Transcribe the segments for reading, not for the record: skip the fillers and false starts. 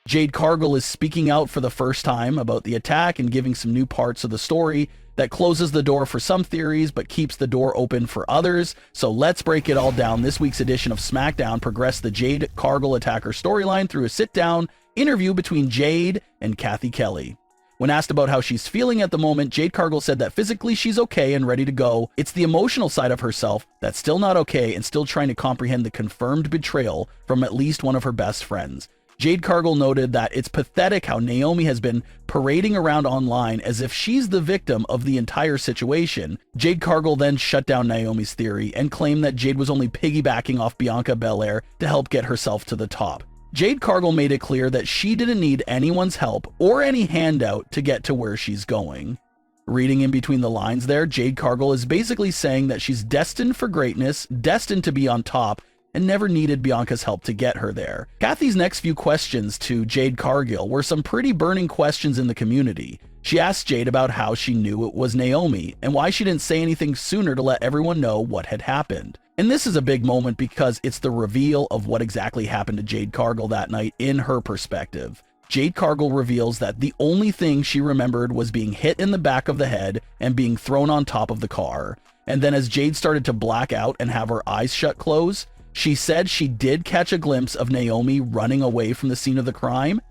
Jade Cargill is speaking out for the first time about the attack and giving some new parts of the story that closes the door for some theories but keeps the door open for others. So let's break it all down. This week's edition of SmackDown progressed the Jade Cargill attacker storyline through a sit-down interview between Jade and Cathy Kelley. When asked about how she's feeling at the moment, Jade Cargill said that physically she's okay and ready to go. It's the emotional side of herself that's still not okay and still trying to comprehend the confirmed betrayal from at least one of her best friends. Jade Cargill noted that it's pathetic how Naomi has been parading around online as if she's the victim of the entire situation. Jade Cargill then shut down Naomi's theory and claimed that Jade was only piggybacking off Bianca Belair to help get herself to the top. Jade Cargill made it clear that she didn't need anyone's help or any handout to get to where she's going. Reading in between the lines there, Jade Cargill is basically saying that she's destined for greatness, destined to be on top, and never needed Bianca's help to get her there. Cathy's next few questions to Jade Cargill were some pretty burning questions in the community. She asked Jade about how she knew it was Naomi and why she didn't say anything sooner to let everyone know what had happened. And this is a big moment because it's the reveal of what exactly happened to Jade Cargill that night in her perspective. Jade Cargill reveals that the only thing she remembered was being hit in the back of the head and being thrown on top of the car. And then as Jade started to black out and have her eyes shut close, she said she did catch a glimpse of Naomi running away from the scene of the crime.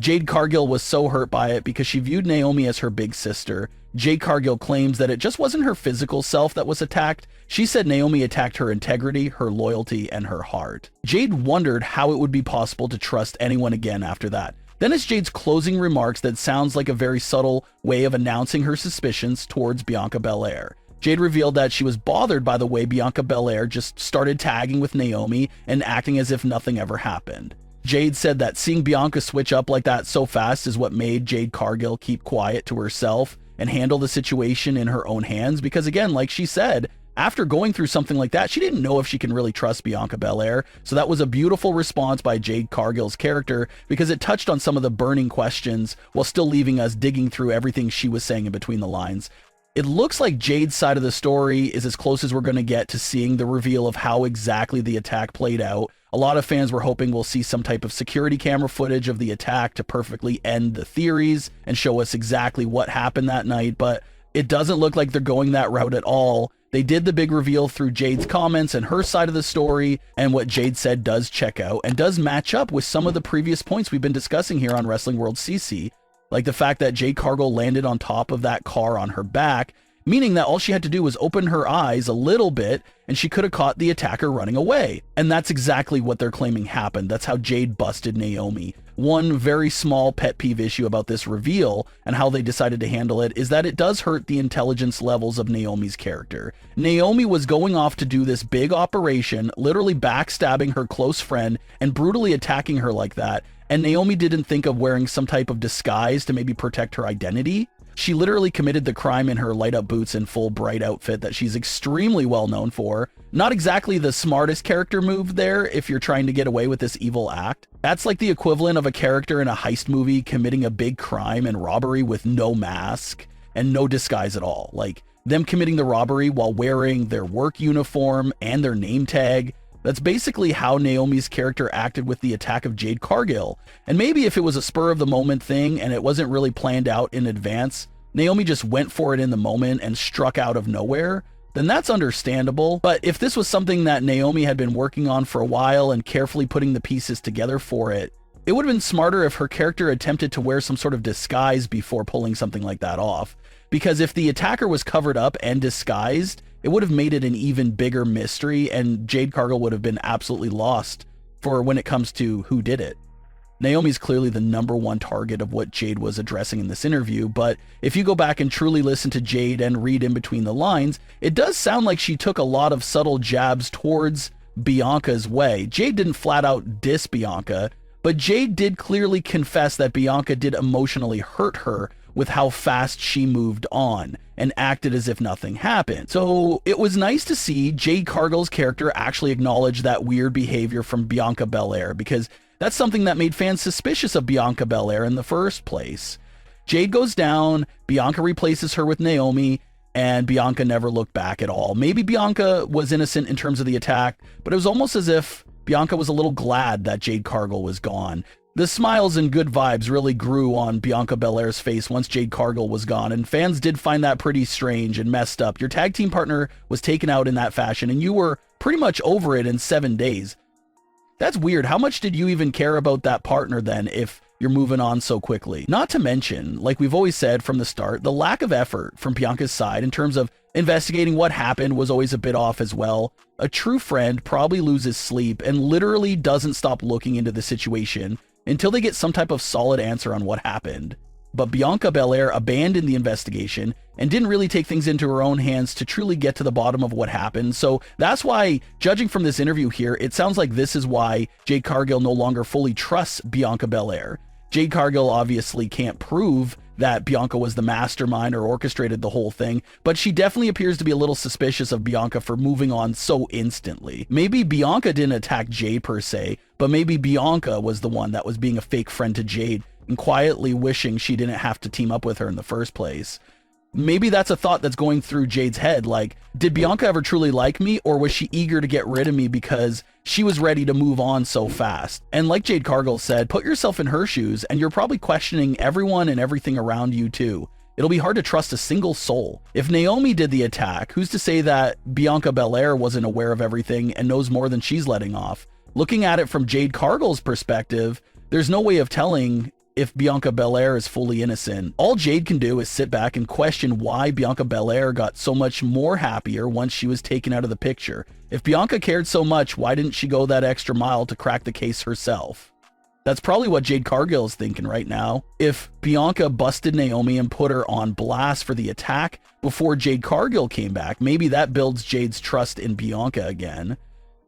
Jade Cargill was so hurt by it because she viewed Naomi as her big sister. Jade Cargill claims that it just wasn't her physical self that was attacked. She said Naomi attacked her integrity, her loyalty, and her heart. Jade wondered how it would be possible to trust anyone again after that. Then it's Jade's closing remarks that sounds like a very subtle way of announcing her suspicions towards Bianca Belair. Jade revealed that she was bothered by the way Bianca Belair just started tagging with Naomi and acting as if nothing ever happened. Jade said that seeing Bianca switch up like that so fast is what made Jade Cargill keep quiet to herself and handle the situation in her own hands because, again, like she said, after going through something like that, she didn't know if she can really trust Bianca Belair. So that was a beautiful response by Jade Cargill's character because it touched on some of the burning questions while still leaving us digging through everything she was saying in between the lines. It looks like Jade's side of the story is as close as we're going to get to seeing the reveal of how exactly the attack played out. A lot of fans were hoping we'll see some type of security camera footage of the attack to perfectly end the theories and show us exactly what happened that night, but it doesn't look like they're going that route at all. They did the big reveal through Jade's comments and her side of the story, and what Jade said does check out and does match up with some of the previous points we've been discussing here on WrestlingWorldCC. Like the fact that Jade Cargill landed on top of that car on her back, meaning that all she had to do was open her eyes a little bit and she could have caught the attacker running away. And that's exactly what they're claiming happened. That's how Jade busted Naomi. One very small pet peeve issue about this reveal and how they decided to handle it is that it does hurt the intelligence levels of Naomi's character. Naomi was going off to do this big operation, literally backstabbing her close friend and brutally attacking her like that. And Naomi didn't think of wearing some type of disguise to maybe protect her identity. She literally committed the crime in her light up boots and full bright outfit that she's extremely well known for. Not exactly the smartest character move there if you're trying to get away with this evil act. That's like the equivalent of a character in a heist movie committing a big crime and robbery with no mask and no disguise at all. Like them committing the robbery while wearing their work uniform and their name tag. That's basically how Naomi's character acted with the attack of Jade Cargill. And maybe if it was a spur of the moment thing and it wasn't really planned out in advance, Naomi just went for it in the moment and struck out of nowhere, then that's understandable. But if this was something that Naomi had been working on for a while and carefully putting the pieces together for it, it would have been smarter if her character attempted to wear some sort of disguise before pulling something like that off. Because if the attacker was covered up and disguised, it would have made it an even bigger mystery, and Jade Cargill would have been absolutely lost for when it comes to who did it. Naomi's clearly the #1 target of what Jade was addressing in this interview, but if you go back and truly listen to Jade and read in between the lines, it does sound like she took a lot of subtle jabs towards Bianca's way. Jade didn't flat out diss Bianca, but Jade did clearly confess that Bianca did emotionally hurt her with how fast she moved on and acted as if nothing happened. So it was nice to see Jade Cargill's character actually acknowledge that weird behavior from Bianca Belair, because that's something that made fans suspicious of Bianca Belair in the first place. Jade goes down, Bianca replaces her with Naomi, and Bianca never looked back at all. Maybe Bianca was innocent in terms of the attack, but it was almost as if Bianca was a little glad that Jade Cargill was gone. The smiles and good vibes really grew on Bianca Belair's face once Jade Cargill was gone, and fans did find that pretty strange and messed up. Your tag team partner was taken out in that fashion, and you were pretty much over it in 7 days. That's weird. How much did you even care about that partner then if you're moving on so quickly? Not to mention, like we've always said from the start, the lack of effort from Bianca's side in terms of investigating what happened was always a bit off as well. A true friend probably loses sleep and literally doesn't stop looking into the situation until they get some type of solid answer on what happened. But Bianca Belair abandoned the investigation and didn't really take things into her own hands to truly get to the bottom of what happened. So that's why, judging from this interview here, it sounds like this is why Jade Cargill no longer fully trusts Bianca Belair. Jade Cargill obviously can't prove that Bianca was the mastermind or orchestrated the whole thing, but she definitely appears to be a little suspicious of Bianca for moving on so instantly. Maybe Bianca didn't attack Jade per se, but maybe Bianca was the one that was being a fake friend to Jade and quietly wishing she didn't have to team up with her in the first place. Maybe that's a thought that's going through Jade's head, like, did Bianca ever truly like me, or was she eager to get rid of me because she was ready to move on so fast? And like Jade Cargill said, put yourself in her shoes and you're probably questioning everyone and everything around you too. It'll be hard to trust a single soul. If Naomi did the attack, who's to say that Bianca Belair wasn't aware of everything and knows more than she's letting off? Looking at it from Jade Cargill's perspective, there's no way of telling if Bianca Belair is fully innocent. All Jade can do is sit back and question why Bianca Belair got so much more happier once she was taken out of the picture. If Bianca cared so much, why didn't she go that extra mile to crack the case herself? That's probably what Jade Cargill is thinking right now. If Bianca busted Naomi and put her on blast for the attack before Jade Cargill came back, maybe that builds Jade's trust in Bianca again.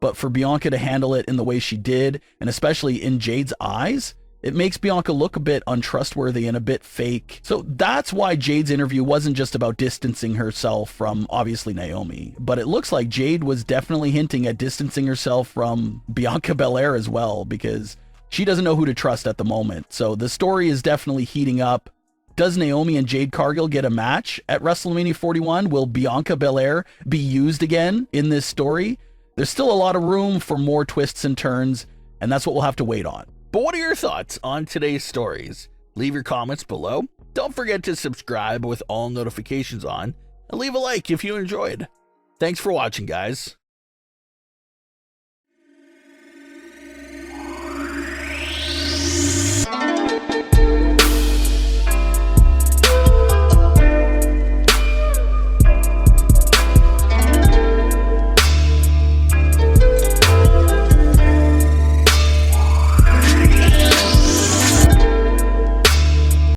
But for Bianca to handle it in the way she did, and especially in Jade's eyes, it makes Bianca look a bit untrustworthy and a bit fake. So that's why Jade's interview wasn't just about distancing herself from, obviously, Naomi. But it looks like Jade was definitely hinting at distancing herself from Bianca Belair as well, because she doesn't know who to trust at the moment. So the story is definitely heating up. Does Naomi and Jade Cargill get a match at WrestleMania 41? Will Bianca Belair be used again in this story? There's still a lot of room for more twists and turns, and that's what we'll have to wait on. But what are your thoughts on today's stories? Leave your comments below. Don't forget to subscribe with all notifications on, and leave a like if you enjoyed. Thanks for watching, guys.